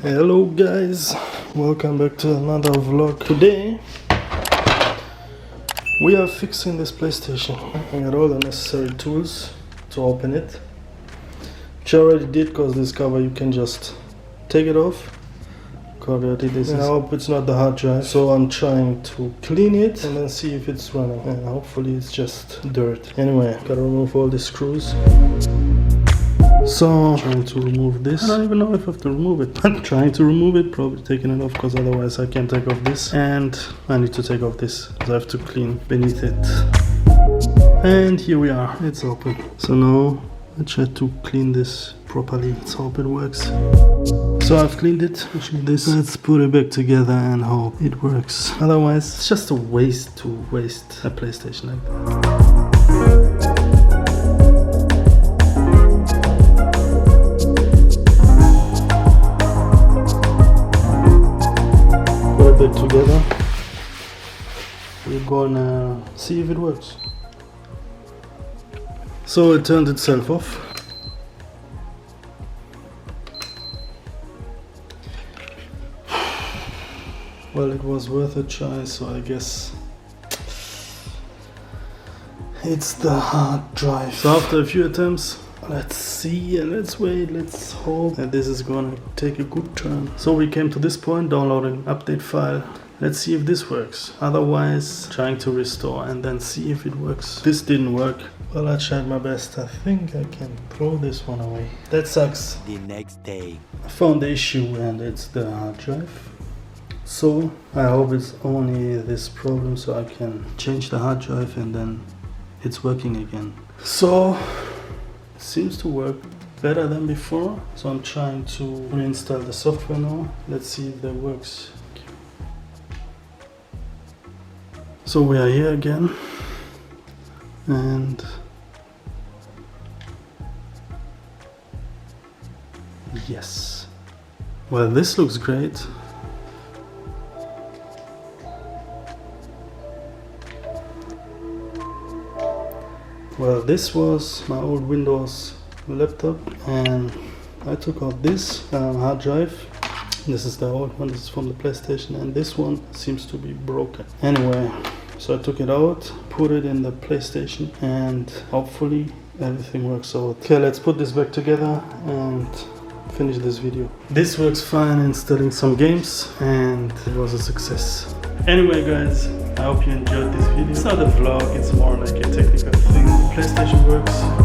Hello guys, welcome back to another vlog. Today we are fixing this PlayStation. I got all the necessary tools to open it, which I already did because this cover you can just take it off. I hope it's not the hard drive, so I'm trying to clean it and then see if it's running, and hopefully it's just dirt. Anyway, gotta remove all the screws. So, trying to remove this. I don't even know if I have to remove it, but trying to remove it, probably taking it off because otherwise I can't take off this. And I need to take off this because I have to clean beneath it. And here we are, it's open. So now I try to clean this properly. Let's hope it works. So I've cleaned it, which is this. Let's put it back together and hope it works. Otherwise, it's just a waste to waste a PlayStation like that. It together. We're gonna see if it works. So it turned itself off. Well, it was worth a try, so I guess it's the hard drive. So after a few attempts, let's see and let's wait, let's hope that this is gonna take a good turn. So we came to this point, downloading update file. Let's see if this works. Otherwise, trying to restore and then see if it works. This didn't work. Well, I tried my best. I think I can throw this one away. That sucks. The next day. I found the issue and it's the hard drive. So I hope it's only this problem so I can change the hard drive and then it's working again. So seems to work better than before, so I'm trying to reinstall the software now. Let's see if that works. So we are here again, and yes, well, this looks great. Well, this was my old Windows laptop and I took out this hard drive. This is the old one, this is from the PlayStation, and this one seems to be broken. Anyway, so I took it out, put it in the PlayStation, and hopefully everything works out. Okay, let's put this back together and finish this video. This works fine installing some games and it was a success. Anyway guys, I hope you enjoyed this video. It's not a vlog, it's more like a technical thing. The PlayStation works.